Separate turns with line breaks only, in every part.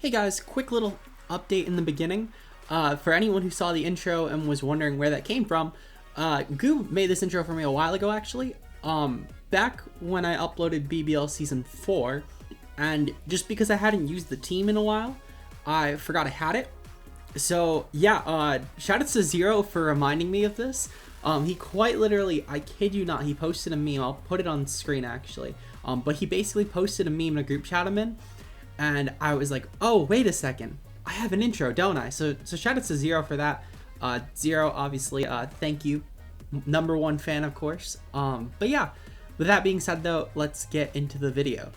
Hey guys, quick little update in the beginning. For anyone who saw the intro and was wondering where that came from, Goo made this intro for me a while ago actually. Back when I uploaded BBL Season 4, and just because I hadn't used the team in a while, I forgot I had it. So yeah, shout out to Zero for reminding me of this. He quite literally, I kid you not, he posted a meme. I'll put it on screen actually. But he basically posted a meme in a group chat I'm in. And I was like, oh, wait a second. I have an intro, don't I? So shout out to Zero for that. Zero, obviously, thank you. #1 fan, of course. But yeah, with that being said, though, let's get into the video.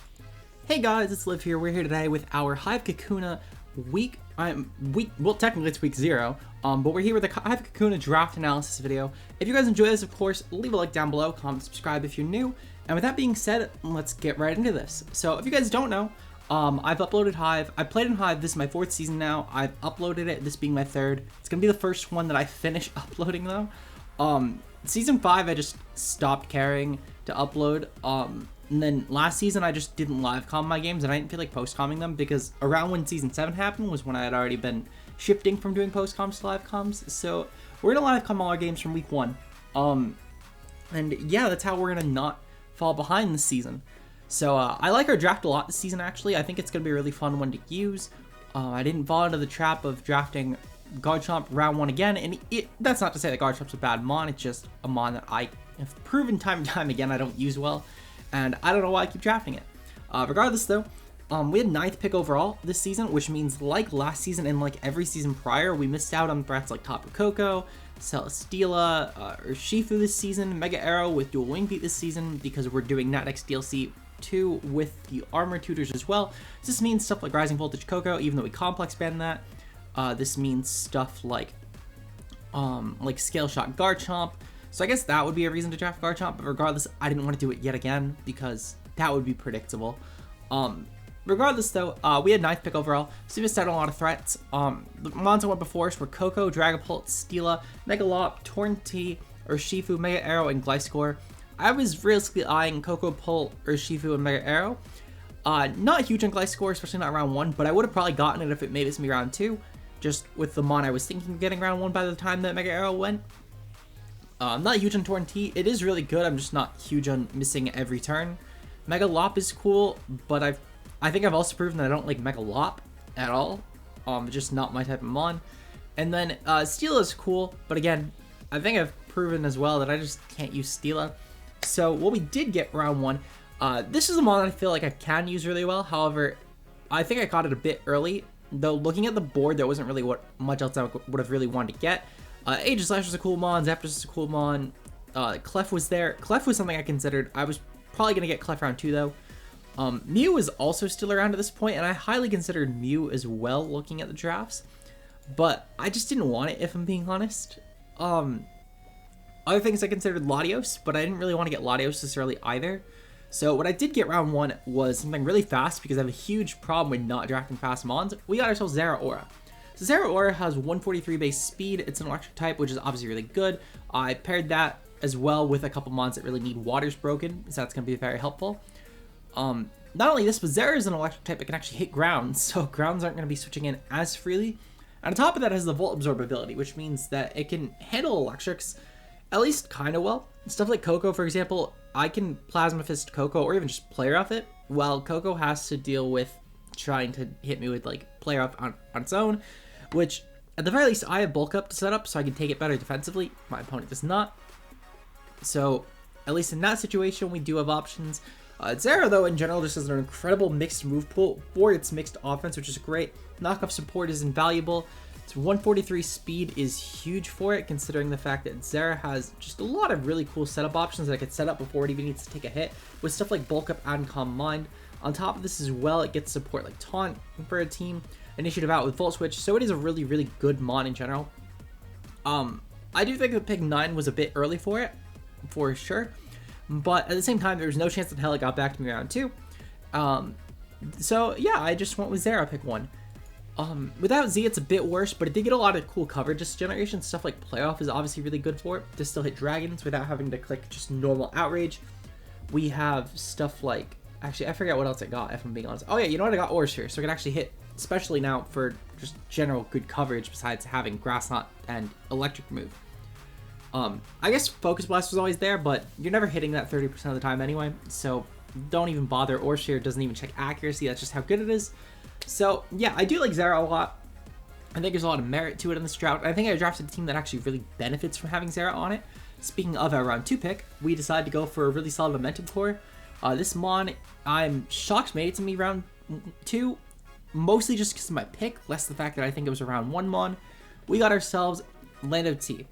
Hey guys, it's Liv here. We're here today with our Hive Kakuna well, technically it's week 0, but we're here with the Hive Kakuna draft analysis video. If you guys enjoy this, of course, leave a like down below, comment, subscribe if you're new. And with that being said, let's get right into this. So if you guys don't know, I've uploaded Hive. I played in Hive. This is my 4th season now. I've uploaded it, this being my 3rd. It's gonna be the first one that I finish uploading though. Season 5, I just stopped caring to upload. And then last season, I just didn't live comm my games, and I didn't feel like post comming them because around when Season 7 happened was when I had already been shifting from doing post comms to live comms. So we're gonna live comm all our games from week 1. And yeah, that's how we're gonna not fall behind this season. So I like our draft a lot this season, actually. I think it's going to be a really fun one to use. I didn't fall into the trap of drafting Garchomp round 1 again, and that's not to say that Garchomp's a bad mon, it's just a mon that I have proven time and time again I don't use well, and I don't know why I keep drafting it. Regardless though, we had 9th pick overall this season, which means like last season and like every season prior, we missed out on threats like Tapu Koko, Celesteela, Urshifu this season, Mega Arrow with Dual Wing Feet this season because we're doing NetX DLC 2 with the armor tutors as well. This means stuff like Rising Voltage Coco, even though we complex banned that. This means stuff like Scale Shot Garchomp. So I guess that would be a reason to draft Garchomp, but regardless, I didn't want to do it yet again because that would be predictable. Regardless though, we had 9th pick overall, so we missed out on a lot of threats. The mons I went before us were Coco, Dragapult, Steela, Megalop, Torn-T, Urshifu, Mega Arrow, and Gliscor. I was realistically eyeing Coco, Pult, Urshifu, and Mega Arrow. Not huge on Gliscor, especially not round 1, but I would have probably gotten it if it made it to me round 2, just with the mon I was thinking of getting round 1 by the time that Mega Arrow went. Not huge on Torn-T. It is really good, I'm just not huge on missing every turn. Megalop is cool, but I think I've also proven that I don't like Megalop at all. Just not my type of mon. And then Steela is cool, but again, I think I've proven as well that I just can't use Steela. So what we did get round 1, this is a mon that I feel like I can use really well. However, I think I got it a bit early. Though looking at the board, there wasn't really much else I would have really wanted to get. Aegislash was a cool mon, Zapdos was a cool mon, Clef was there. Clef was something I considered. I was probably going to get Clef round 2 though. Mew is also still around at this point, and I highly considered Mew as well looking at the drafts. But I just didn't want it, if I'm being honest. Other things I considered Latios, but I didn't really want to get Latios necessarily either. So what I did get round 1 was something really fast because I have a huge problem with not drafting fast mons. We got ourselves Zeraora. So Zeraora has 143 base speed. It's an electric type, which is obviously really good. I paired that as well with a couple mons that really need Waters Broken, so that's going to be very helpful. Not only this, but Zera is an electric type that can actually hit grounds, so grounds aren't going to be switching in as freely. And on top of that, it has the Volt Absorb ability, which means that it can handle electrics at least kind of well. Stuff like Coco, for example, I can Plasma Fist Coco or even just Play Rough it, while Coco has to deal with trying to hit me with like Play Rough on its own, which at the very least I have Bulk Up to set up so I can take it better defensively. My opponent does not. So at least in that situation, we do have options. Zera, though, in general, just has an incredible mixed move pool for its mixed offense, which is great. Knockoff support is invaluable. Its 143 speed is huge for it, considering the fact that Zera has just a lot of really cool setup options that I could set up before it even needs to take a hit, with stuff like Bulk Up and Calm Mind. On top of this as well, it gets support like Taunt for a team, Initiative Out with Volt Switch, so it is a really, really good mon in general. I do think that pick 9 was a bit early for it, for sure. But at the same time, there was no chance in hell it got back to me round 2. So yeah, I just went with Zera pick 1. Without Z, it's a bit worse, but it did get a lot of cool coverage this generation. Stuff like Playoff is obviously really good for it to still hit dragons without having to click just normal Outrage. We have stuff like Actually, I forget what else I got, if I'm being honest. Oh yeah, you know what? I got Ores here, so I can actually hit, especially now for just general good coverage besides having Grass Knot and Electric move. I guess Focus Blast was always there, but you're never hitting that 30% of the time anyway, so don't even bother. Ore Shear doesn't even check accuracy, that's just how good it is. So yeah, I do like Zera a lot. I think there's a lot of merit to it in this drought. I think I drafted a team that actually really benefits from having Zera on it. Speaking of our round 2 pick, we decided to go for a really solid Momentum Core. This Mon, I'm shocked made it to me round 2, mostly just because of my pick, less the fact that I think it was a round 1 Mon. We got ourselves Landorus-T.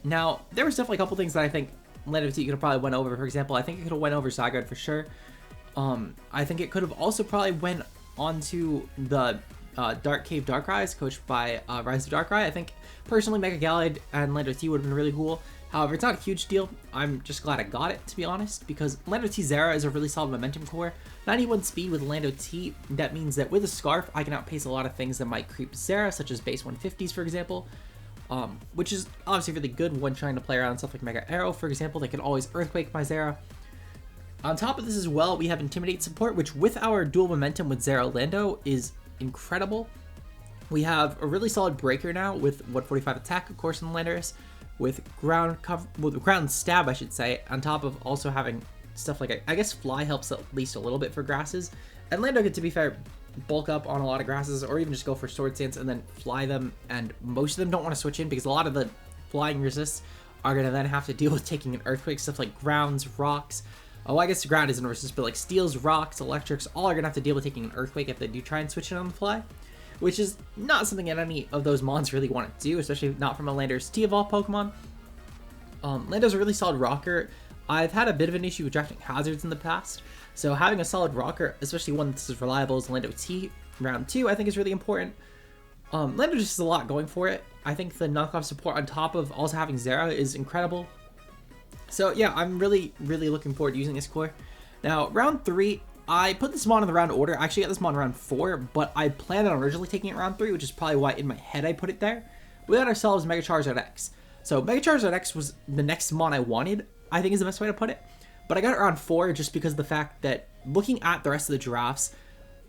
Now, there was definitely a couple things that I think Landorus-T could have probably went over. For example, I think it could have went over Zygarde for sure. I think it could have also probably went onto the Dark Cave Darkrai, coached by Rise of Darkrai. I think, personally, Mega Gallade and Landorus-T would have been really cool. However, it's not a huge deal. I'm just glad I got it, to be honest, because Landorus-T Zera is a really solid Momentum Core. 91 speed with Landorus-T, that means that with a Scarf, I can outpace a lot of things that might creep Zera, such as base 150s, for example, which is obviously really good when trying to play around stuff like Mega Arrow, for example. They can always Earthquake my Zera. On top of this as well, we have Intimidate support, which with our dual Momentum with Zera Lando is incredible. We have a really solid Breaker now with 145 attack, of course, in Landorus, with ground stab, I should say, on top of also having stuff like, I guess Fly helps at least a little bit for grasses. And Lando could, to be fair, bulk up on a lot of grasses, or even just go for Sword Stance and then fly them, and most of them don't want to switch in because a lot of the flying resists are going to then have to deal with taking an Earthquake, stuff like grounds, rocks. Oh, I guess the ground isn't a resist, but like steels, rocks, electrics, all are going to have to deal with taking an Earthquake if they do try and switch it on the fly, which is not something that any of those mons really want to do, especially not from a Landorus-T of all Pokemon. Lando's a really solid rocker. I've had a bit of an issue with drafting hazards in the past, so having a solid rocker, especially one that's as reliable as Landorus-T round 2, I think is really important. Lando just has a lot going for it. I think the knockoff support on top of also having Zera is incredible. So yeah, I'm really looking forward to using this core. Now, round 3, I put this Mon in the round order. I actually got this Mon in round 4, but I planned on originally taking it round 3, which is probably why in my head I put it there. We got ourselves Mega Charizard X. So Mega Charizard X was the next Mon I wanted, I think is the best way to put it. But I got it round 4 just because of the fact that looking at the rest of the drafts,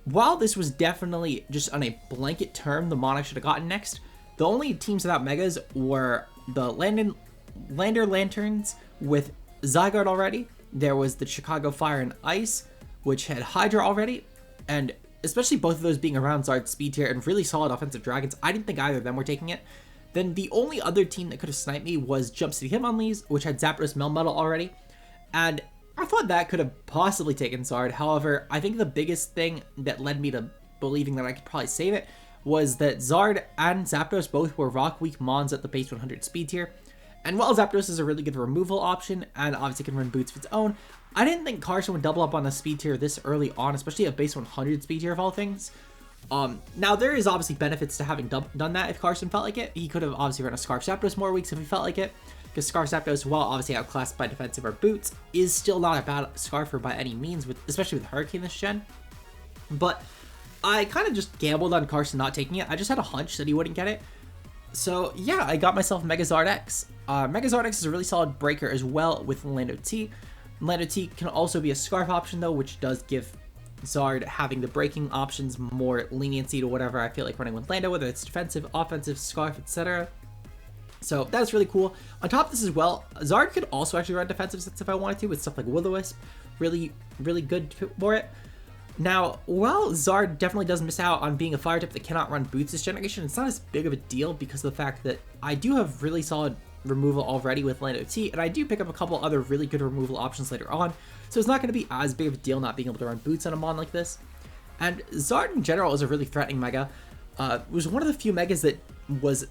while this was definitely just on a blanket term the Mon I should have gotten next, the only teams without Megas were the Lander Lanterns with Zygarde already. There was the Chicago Fire and Ice, which had Hydra already, and especially both of those being around Zard's speed tier and really solid offensive dragons, I didn't think either of them were taking it. Then the only other team that could have sniped me was Jump City Hitmonlees, which had Zapdos Melmetal already, and I thought that could have possibly taken Zard. However, I think the biggest thing that led me to believing that I could probably save it was that Zard and Zapdos both were Rock Weak Mons at the base 100 speed tier, and while Zapdos is a really good removal option and obviously can run boots of its own, I didn't think Carson would double up on the speed tier this early on, especially a base 100 speed tier of all things. Now there is obviously benefits to having done that if Carson felt like it. He could have obviously run a Scarf Zapdos more weeks if he felt like it, because Scarf Zapdos, while obviously outclassed by defensive or boots, is still not a bad Scarfer by any means, especially with Hurricane this gen. But I kind of just gambled on Carson not taking it. I just had a hunch that he wouldn't get it. So yeah, I got myself Megazard X. Megazard X is a really solid breaker as well with Landorus-T. Landorus-T can also be a Scarf option though, which does give Zard having the breaking options more leniency to whatever I feel like running with Lando, whether it's defensive, offensive, Scarf, etc. So that's really cool. On top of this as well, Zard could also actually run defensive sets if I wanted to, with stuff like Will-O-Wisp. Really good for it. Now, while Zard definitely does miss out on being a fire type that cannot run boots this generation, it's not as big of a deal because of the fact that I do have really solid removal already with Landorus-T, and I do pick up a couple other really good removal options later on, so it's not going to be as big of a deal not being able to run boots on a Mon like this. And Zard in general is a really threatening Mega. It was one of the few Megas that was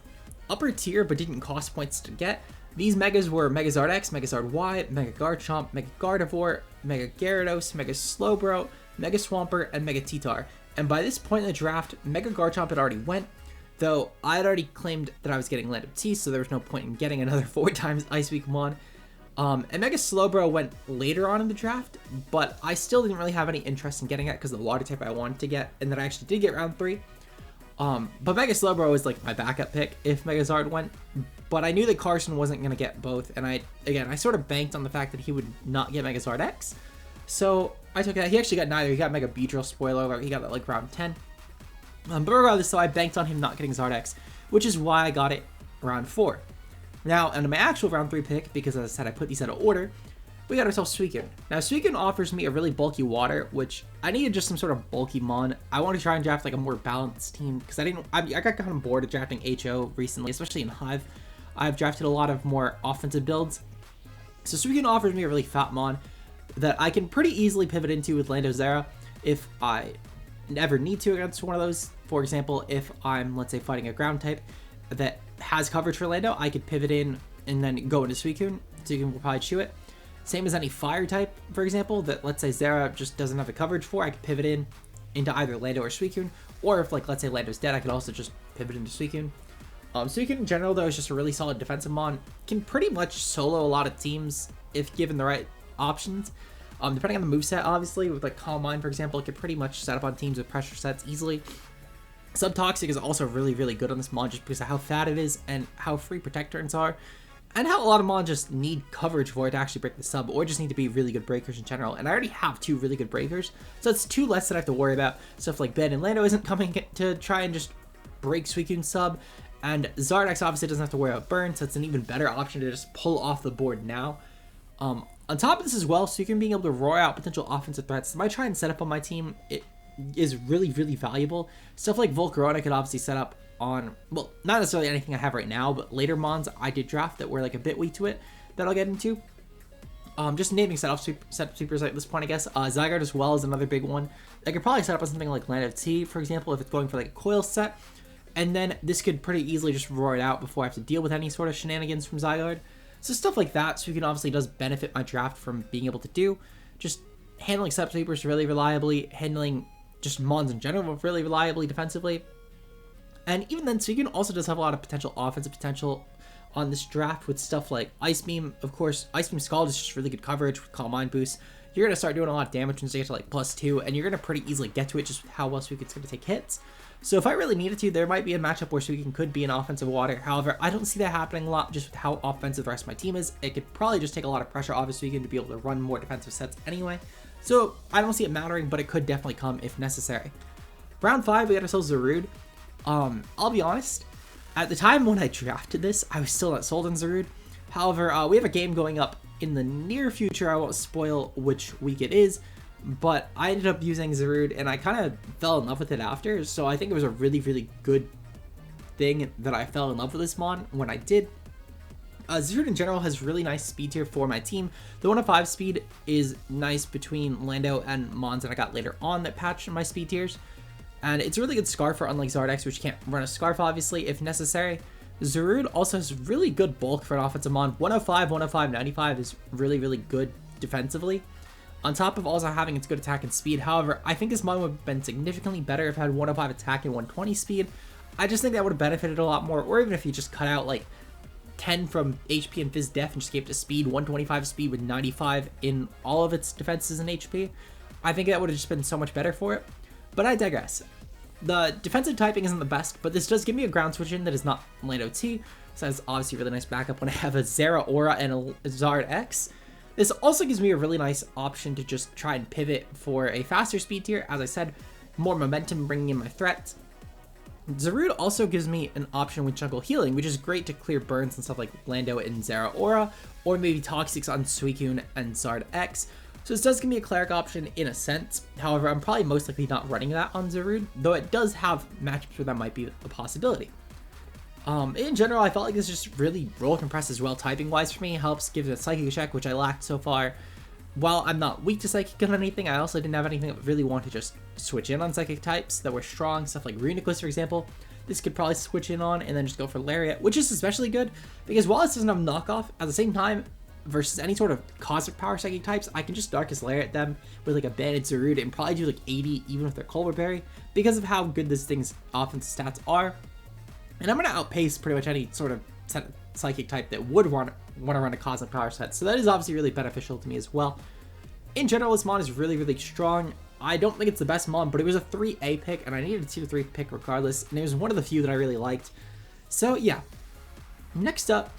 upper tier but didn't cost points to get. These Megas were Megazard X, Megazard Y, Mega Garchomp, Mega Gardevoir, Mega Gyarados, Mega Slowbro, Mega Swampert, and Mega T-Tar. And by this point in the draft, Mega Garchomp had already went, though I had already claimed that I was getting Landorus-T, so there was no point in getting another 4 times Ice Weak Mon. And Mega Slowbro went later on in the draft, but I still didn't really have any interest in getting it because of the water type I wanted to get, and that I actually did get round 3. But Mega Slowbro was like my backup pick if Megazard went, but I knew that Carson wasn't going to get both, and I sort of banked on the fact that he would not get Megazard X. So I took that. He actually got neither. He got Mega Beedrill, spoiler alert. He got that like round 10. But regardless, so I banked on him not getting Zardex, which is why I got it round 4. Now, into my actual round 3 pick, because as I said, I put these out of order, we got ourselves Suicune. Now, Suicune offers me a really bulky water, which I needed just some sort of bulky mon. I want to try and draft like a more balanced team, because I got kind of bored of drafting HO recently, especially in Hive. I've drafted a lot of more offensive builds. So Suicune offers me a really fat mon that I can pretty easily pivot into with Landorus-T if I ever need to against one of those. For example, if I'm, let's say, fighting a ground type that has coverage for Lando, I could pivot in and then go into Suicune. Suicune will probably chew it. Same as any fire type, for example, that let's say Zera just doesn't have the coverage for, I could pivot in into either Lando or Suicune. Or if, like, let's say Lando's dead, I could also just pivot into Suicune. Suicune in general, though, is just a really solid defensive mon. Can pretty much solo a lot of teams if given the right options. Depending on the moveset, obviously, with like Calm Mind, for example, it could pretty much set up on teams with pressure sets easily. Subtoxic is also really, really good on this mon just because of how fat it is and how free protect turns are. And how a lot of mons just need coverage for it to actually break the sub, or just need to be really good breakers in general. And I already have 2 really good breakers, so it's 2 less that I have to worry about. Stuff like Ben and Lando isn't coming to try and just break Suicune sub. And Zardex obviously doesn't have to worry about burn, so it's an even better option to just pull off the board now. On top of this as well, Suicune being able to roar out potential offensive threats that I try and set up on my team, it is really, really valuable. Stuff like Volcarona could obviously set up on, well, not necessarily anything I have right now, but later mons I did draft that were like a bit weak to it that I'll get into. Just naming setup sweepers at this point, I guess. Zygarde as well is another big one. I could probably set up on something like Landorus-T, for example, if it's going for like a coil set. And then this could pretty easily just roar it out before I have to deal with any sort of shenanigans from Zygarde. So stuff like that, Suicune obviously does benefit my draft from being able to do. Just handling setup sweepers really reliably, handling just mons in general really reliably defensively. And even then, Suicune also does have a lot of potential offensive potential on this draft with stuff like Ice Beam. Of course, Ice Beam Scald is just really good coverage with Calm Mind boost. You're going to start doing a lot of damage once you get to like +2, and you're going to pretty easily get to it just with how well Suicune's going to take hits. So if I really needed to, there might be a matchup where Suicune could be an offensive water. However, I don't see that happening a lot just with how offensive the rest of my team is. It could probably just take a lot of pressure off of Suicune to be able to run more defensive sets anyway. So I don't see it mattering, but it could definitely come if necessary. Round 5, we got ourselves Zarude. I'll be honest, at the time when I drafted this, I was still not sold on Zarude. However, we have a game going up in the near future. I won't spoil which week it is, but I ended up using Zarude and I kind of fell in love with it after. So I think it was a really, really good thing that I fell in love with this mon when I did. Zarude in general has really nice speed tier for my team. The 105 speed is nice between Lando and mons that I got later on that patched my speed tiers. And it's a really good Scarfer, unlike Zardex, which can't run a Scarf, obviously, if necessary. Zarude also has really good bulk for an offensive mon. 105, 105, 95 is really, really good defensively. On top of also having its good attack and speed. However, I think this mon would have been significantly better if it had 105 attack and 120 speed. I just think that would have benefited a lot more. Or even if you just cut out like 10 from HP and Phys Def and just gave it to speed, 125 speed with 95 in all of its defenses and HP. I think that would have just been so much better for it. But I digress. The defensive typing isn't the best, but this does give me a ground switch in that is not Landorus-T, so that's obviously a really nice backup when I have a Zera Aura and a Zardex. This also gives me a really nice option to just try and pivot for a faster speed tier. As I said, more momentum bringing in my threats. Zarude also gives me an option with Jungle Healing, which is great to clear burns and stuff like Lando and Zera Aura, or maybe Toxics on Suicune and Zardex. So this does give me a cleric option in a sense. However, I'm probably most likely not running that on Zarude, though it does have matchups where that might be a possibility. In general, I felt like this just really roll compressed as well typing wise for me. It helps give it a psychic check, which I lacked so far. While I'm not weak to psychic on anything, I also didn't have anything that really wanted to just switch in on psychic types that were strong. Stuff like Runiclus, for example. This could probably switch in on and then just go for Lariat, which is especially good because while this doesn't have knockoff, at the same time, versus any sort of cosmic power psychic types, I can just Darkest Lariat them with like a banded Zarude and probably do like 80 even with their Culver Berry because of how good this thing's offensive stats are. And I'm going to outpace pretty much any sort of psychic type that would want to run a cosmic power set. So that is obviously really beneficial to me as well. In general, this mon is really, really strong. I don't think it's the best mon, but it was a 3A pick and I needed a 2-3 pick regardless. And it was one of the few that I really liked. So yeah. Next up,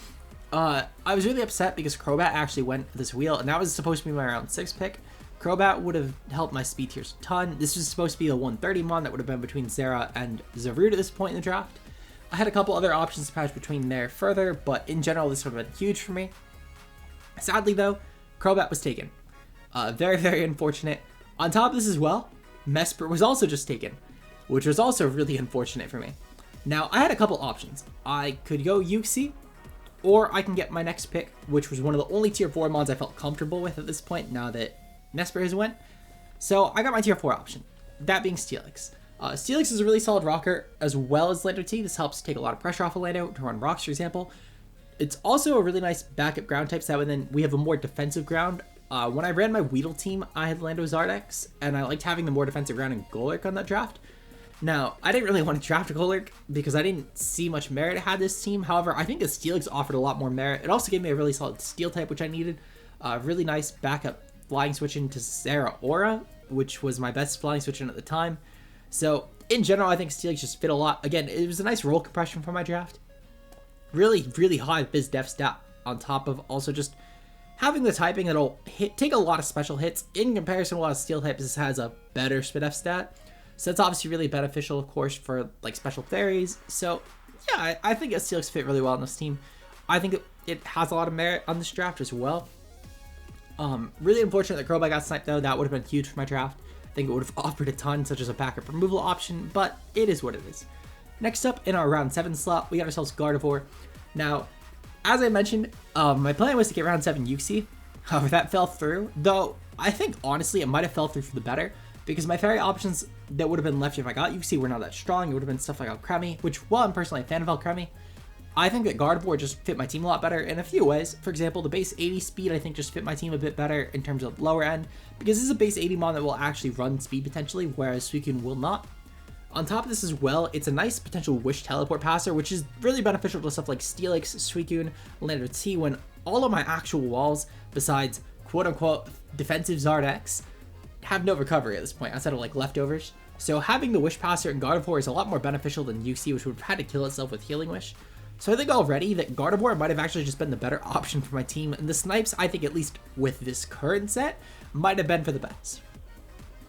I was really upset because Crobat actually went this wheel, and that was supposed to be my round 6 pick, Crobat would have helped my speed tiers a ton. This was supposed to be the 130 mon that would have been between Zera and Zarude at this point in the draft. I had a couple other options to patch between there further, but in general, this would have been huge for me. Sadly, though, Crobat was taken. Very, very unfortunate. On top of this as well, Mesprit was also just taken, which was also really unfortunate for me. Now, I had a couple options. I could go Uxie, or I can get my next pick, which was one of the only tier 4 mons I felt comfortable with at this point, now that Mesprit has went. So I got my tier 4 option, that being Steelix. Steelix is a really solid rocker, as well as Landorus-T. This helps take a lot of pressure off of Lando to run rocks, for example. It's also a really nice backup ground type set, and then we have a more defensive ground. When I ran my Weedle team, I had Lando-Zardex, and I liked having the more defensive ground and Golurk on that draft. Now, I didn't really want to draft a Golurk because I didn't see much merit it had this team. However, I think the Steelix offered a lot more merit. It also gave me a really solid Steel type, which I needed. Really nice backup flying switch into Zeraora, which was my best flying switch in at the time. So, in general, I think Steelix just fit a lot. Again, it was a nice roll compression for my draft. Really, really high biz def stat on top of also just having the typing that'll take a lot of special hits. In comparison to a lot of Steel types, this has a better speed def stat. So that's obviously really beneficial, of course, for like special fairies. So, yeah, I think Steelix fit really well on this team. I think it has a lot of merit on this draft as well. Really unfortunate that Crobat got sniped, though. That would have been huge for my draft. I think it would have offered a ton, such as a backup removal option, but it is what it is. Next up, in our round 7 slot, we got ourselves Gardevoir. Now, as I mentioned, my plan was to get round 7 Uxie. However, that fell through, though I think, honestly, it might have fell through for the better, because my fairy options that would have been left if I got Uxie were not that strong. It would have been stuff like Alcremie, which, while I'm personally a fan of Alcremie, I think that Gardevoir just fit my team a lot better in a few ways. For example, the base 80 speed I think just fit my team a bit better in terms of lower end, because this is a base 80 mon that will actually run speed potentially, whereas Suicune will not. On top of this as well, it's a nice potential Wish Teleport passer, which is really beneficial to stuff like Steelix, Suicune, Landorus-T, when all of my actual walls, besides quote-unquote defensive Zardex, have no recovery at this point, outside of like leftovers. So having the Wish passer in Gardevoir is a lot more beneficial than Uxie, which would have had to kill itself with Healing Wish. So I think already that Gardevoir might have actually just been the better option for my team, and the snipes, I think at least with this current set, might have been for the best.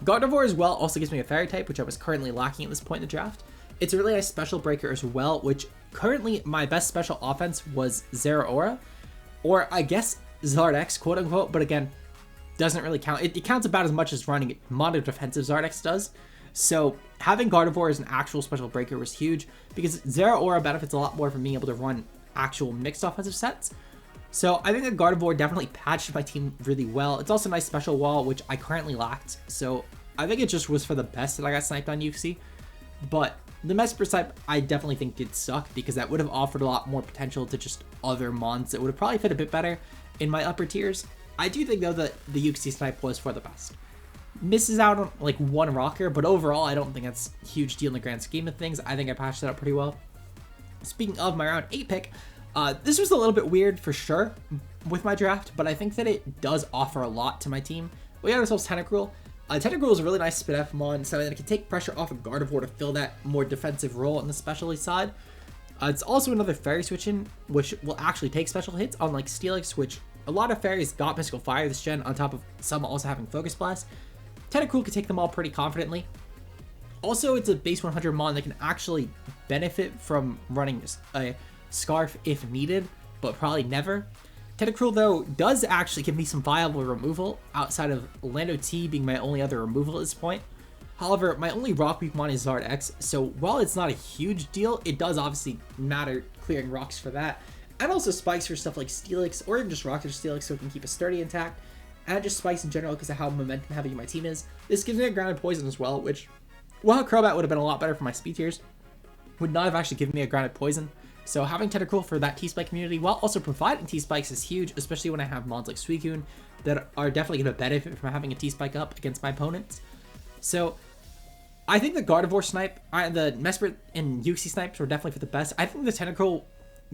Gardevoir as well also gives me a fairy type, which I was currently lacking at this point in the draft. It's a really nice special breaker as well, which currently my best special offense was Zeraora, or I guess Zardex, quote unquote, but again, doesn't really count. It counts about as much as running mono defensive Zardex does. So having Gardevoir as an actual special breaker was huge, because Zeraora benefits a lot more from being able to run actual mixed offensive sets. So I think that Gardevoir definitely patched my team really well. It's also a nice special wall, which I currently lacked. So I think it just was for the best that I got sniped on Uxie. But the Mesprit snipe I definitely think did suck, because that would have offered a lot more potential to just other mons that would have probably fit a bit better in my upper tiers. I do think though that the Uxie snipe was for the best. Misses out on like one rocker, but overall I don't think that's a huge deal in the grand scheme of things. I think I patched that up pretty well. Speaking of my round 8 pick, this was a little bit weird for sure with my draft, but I think that it does offer a lot to my team. We got ourselves Tentacruel. Tentacruel is a really nice spin F mon, so that it can take pressure off of Gardevoir to fill that more defensive role on the specialty side. It's also another fairy switch in, which will actually take special hits, unlike Steelix, which a lot of fairies got Mystical Fire this gen, on top of some also having Focus Blast. Tentacruel can take them all pretty confidently. Also, it's a base 100 mon that can actually benefit from running a Scarf if needed, but probably never. Tentacruel, though, does actually give me some viable removal, outside of Landorus-T being my only other removal at this point. However, my only rock weak mon is Zardex, so while it's not a huge deal, it does obviously matter clearing rocks for that. And also spikes for stuff like Steelix, or even just rocks or Steelix so it can keep a sturdy intact. And just spikes in general because of how momentum heavy my team is. This gives me a grounded poison as well, which, while Crobat would have been a lot better for my speed tiers, would not have actually given me a grounded poison. So having Tentacruel for that T-Spike community, while also providing T-Spikes, is huge, especially when I have mons like Suicune that are definitely going to benefit from having a T-Spike up against my opponents. So I think the Gardevoir snipe, the Mesprit and Uxie snipes were definitely for the best. I think the Tentacruel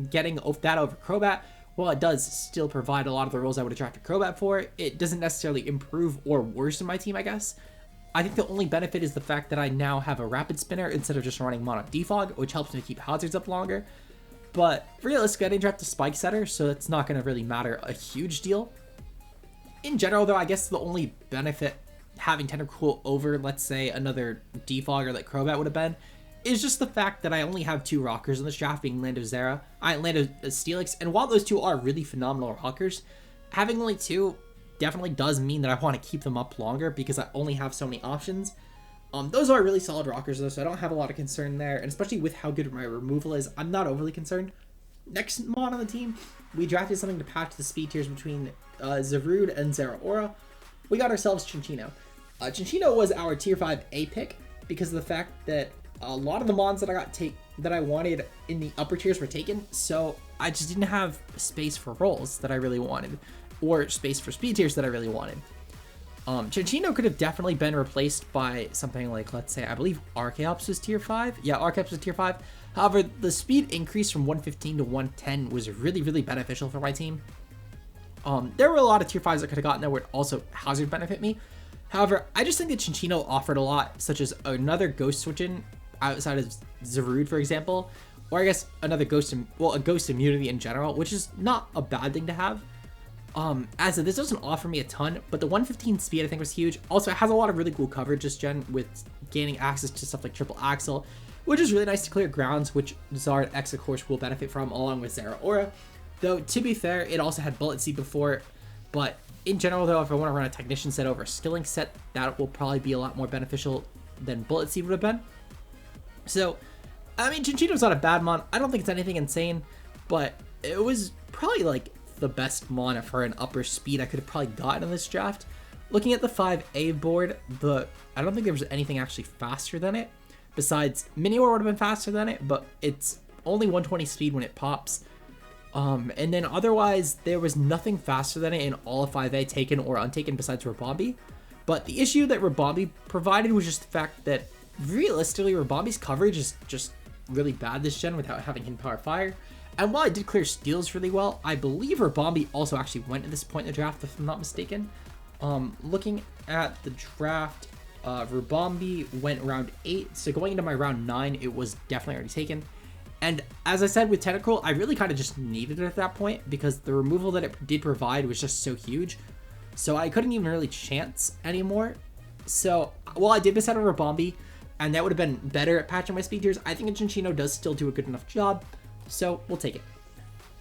getting that over Crobat, while it does still provide a lot of the roles I would have drafted Crobat for, it doesn't necessarily improve or worsen my team, I guess. I think the only benefit is the fact that I now have a Rapid Spinner instead of just running Mono Defog, which helps me keep hazards up longer. But realistically, I didn't draft a Spike Setter, so it's not going to really matter a huge deal. In general, though, I guess the only benefit having Tentacool over, let's say, another defogger like Crobat would have been, is just the fact that I only have 2 rockers in this draft, being Landorus-Steelix, and while those 2 are really phenomenal rockers, having only 2 definitely does mean that I want to keep them up longer because I only have so many options. Those are really solid rockers though, so I don't have a lot of concern there, and especially with how good my removal is, I'm not overly concerned. Next mon on the team, we drafted something to patch the speed tiers between Zarude and Zeraora. We got ourselves Chinchino. Chinchino was our tier 5 A pick because of the fact that a lot of the mons that I wanted in the upper tiers were taken, so I just didn't have space for rolls that I really wanted, or space for speed tiers that I really wanted. Chinchino could have definitely been replaced by something like, let's say, I believe Archeops was tier 5. Yeah, Archeops was tier 5. However, the speed increase from 115 to 110 was really, really beneficial for my team. There were a lot of tier 5s that could have gotten there would also hazard benefit me. However, I just think that Chinchino offered a lot, such as another ghost switch-in outside of Zarude, for example, or I guess another ghost, a ghost immunity in general, which is not a bad thing to have. As this doesn't offer me a ton, but the 115 speed I think was huge. Also, it has a lot of really cool coverage this gen with gaining access to stuff like Triple Axle, which is really nice to clear grounds, which Zard X of course will benefit from, along with Zeraora. Though, to be fair, it also had Bullet Seed before, but in general though, if I want to run a Technician set over a Skilling set, that will probably be a lot more beneficial than Bullet Seed would have been. So, I mean, Chinchino's not a bad mon. I don't think it's anything insane, but it was probably like the best mon for an upper speed I could have probably gotten in this draft. Looking at the 5A board, I don't think there was anything actually faster than it. Besides, Minior would have been faster than it, but it's only 120 speed when it pops. And then otherwise, there was nothing faster than it in all of 5A taken or untaken besides Rabombi. But the issue that Rabombi provided was just the fact that realistically, Rabombi's coverage is just really bad this gen without having Hidden Power Fire. And while I did clear steals really well, I believe Rabombi also actually went at this point in the draft, if I'm not mistaken. Looking at the draft, Rabombi went round 8, so going into my round 9, it was definitely already taken. And as I said with Tentacool, I really kind of just needed it at that point because the removal that it did provide was just so huge. So I couldn't even really chance anymore. So while I did miss out on Rabombi, and that would have been better at patching my speed tiers, I think a Chinchino does still do a good enough job. So we'll take it.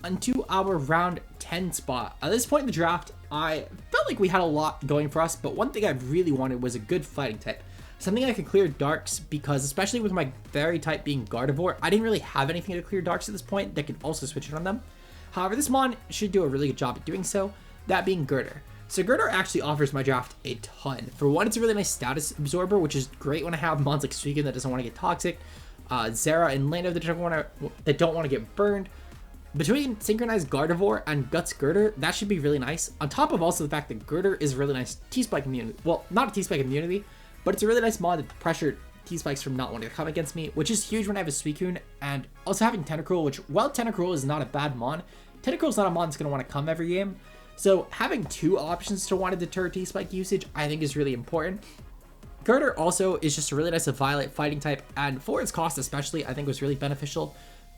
Onto our round 10 spot. At this point in the draft, I felt like we had a lot going for us, but one thing I really wanted was a good fighting type. Something I could clear darks, because especially with my fairy type being Gardevoir, I didn't really have anything to clear darks at this point that could also switch it on them. However, this mon should do a really good job at doing so, that being Girder. So Girder actually offers my draft a ton. For one, it's a really nice status absorber, which is great when I have mons like Suicune that doesn't want to get toxic, Zera and Lando that don't want to get burned. Between Synchronized Gardevoir and Guts Girder, that should be really nice. On top of also the fact that Girder is a really nice T-Spike immunity. Well, not a T-Spike immunity, but it's a really nice mod that pressure T-Spikes from not wanting to come against me, which is huge when I have a Suicune. And also having Tentacruel, which, while Tentacruel is not a bad mon, Tentacruel is not a mon that's going to want to come every game. So having 2 options to want to deter T-Spike usage, I think is really important. Girder also is just a really nice Violet fighting type, and for its cost especially, I think was really beneficial.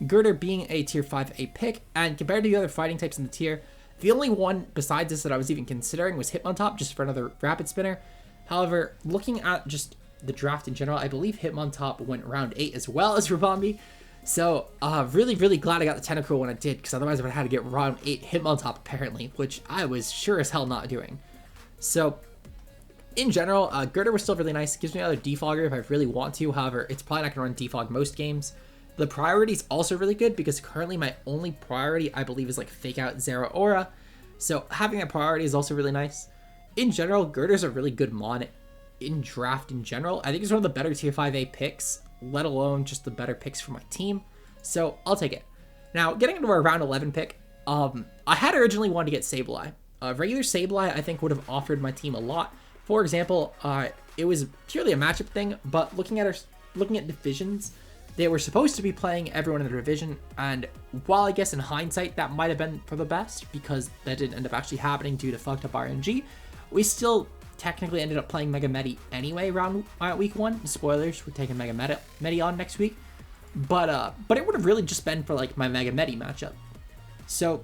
Girder being a tier 5A pick, and compared to the other fighting types in the tier, the only one besides this that I was even considering was Hitmontop, just for another rapid spinner. However, looking at just the draft in general, I believe Hitmontop went round 8 as well as Rabombi. So, really, really glad I got the Tentacruel when I did, because otherwise I would have had to get round 8 Hitmontop apparently, which I was sure as hell not doing. So, in general, Girder was still really nice. It gives me another defogger if I really want to. However, it's probably not going to run defog most games. The priority is also really good because currently my only priority, I believe, is like fake out Zeraora. So having that priority is also really nice. In general, Girder's a really good mon in draft in general. I think it's one of the better tier 5A picks, let alone just the better picks for my team. So I'll take it. Now, getting into our round 11 pick, I had originally wanted to get Sableye. Regular Sableye, I think, would have offered my team a lot. For example, it was purely a matchup thing, but looking at divisions, they were supposed to be playing everyone in the division, and while I guess in hindsight that might have been for the best because that didn't end up actually happening due to fucked up RNG, we still technically ended up playing Mega Medi anyway week 1. Spoilers, we're taking Mega Medi on next week, but it would have really just been for like my Mega Medi matchup. So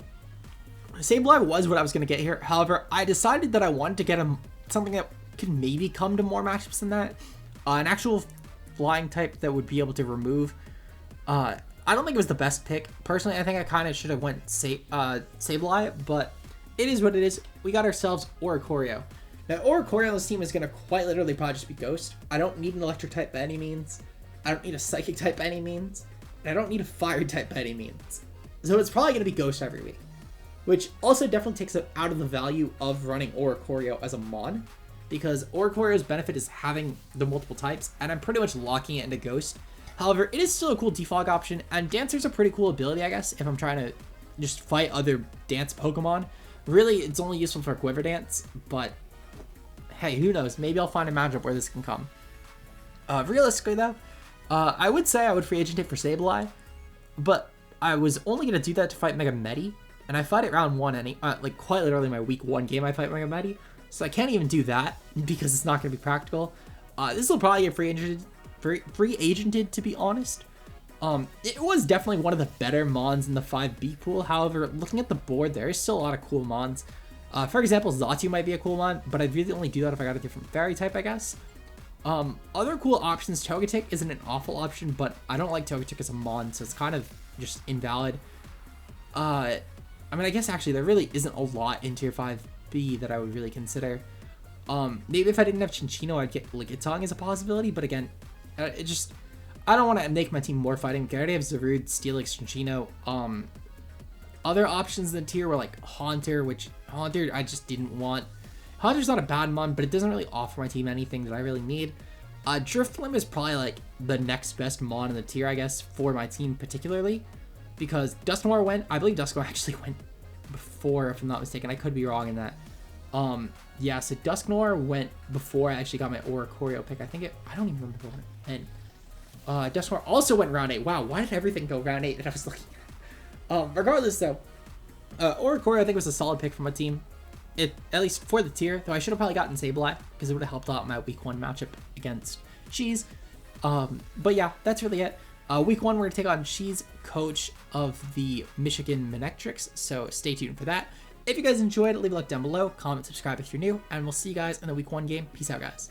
Sableye was what I was going to get here. However, I decided that I wanted to get something that could maybe come to more matchups than that. An actual flying type that would be able to remove. I don't think it was the best pick. Personally, I think I kind of should have went Sableye, but it is what it is. We got ourselves Oricorio. Now, Oricorio on this team is going to quite literally probably just be Ghost. I don't need an Electric type by any means. I don't need a Psychic type by any means. And I don't need a Fire type by any means. So it's probably going to be Ghost every week. Which also definitely takes it out of the value of running Oricorio as a Mon. Because Oricorio's benefit is having the multiple types, and I'm pretty much locking it into Ghost. However, it is still a cool defog option, and Dancer's a pretty cool ability, I guess, if I'm trying to just fight other dance Pokemon. Really, it's only useful for Quiver Dance, but hey, who knows? Maybe I'll find a matchup where this can come. Realistically, though, I would say I would free agent it for Sableye, but I was only going to do that to fight Mega Medi, and I fight it round 1, like quite literally my week 1 game I fight Mega Medi, so I can't even do that because it's not going to be practical. This will probably get free agented, to be honest. It was definitely one of the better Mons in the 5B pool. However, looking at the board, there is still a lot of cool Mons. For example, Xatu might be a cool Mon, but I'd really only do that if I got a different fairy type, I guess. Other cool options, Togetic isn't an awful option, but I don't like Togetic as a Mon, so it's kind of just invalid. I mean, I guess actually there really isn't a lot in Tier 5B that I would really consider. Maybe if I didn't have Chinchino, I'd get Lickitung as a possibility, but again, I don't want to make my team more fighting. I already have Zarude, Steelix, Chinchino. Other options in the tier were like Haunter, which Haunter I just didn't want. Haunter's not a bad Mon, but it doesn't really offer my team anything that I really need. Drifloon is probably like the next best Mon in the tier, I guess, for my team particularly. Because Dusknoir went, I believe Dusknoir actually went before, if I'm not mistaken. I could be wrong in that. Yeah, so Dusknoir went before I actually got my Oricorio pick. I don't even remember when it went. Dusknoir also went round 8. Wow, why did everything go round 8 that I was looking at? Regardless though, Oricorio I think was a solid pick for my team. At least for the tier, though I should have probably gotten Sableye because it would have helped out my week 1 matchup against Cheese. But yeah, that's really it. Week 1, we're going to take on Cheese, coach of the Michigan Manectrics, so stay tuned for that. If you guys enjoyed, leave a like down below, comment, subscribe if you're new, and we'll see you guys in the week 1 game. Peace out, guys.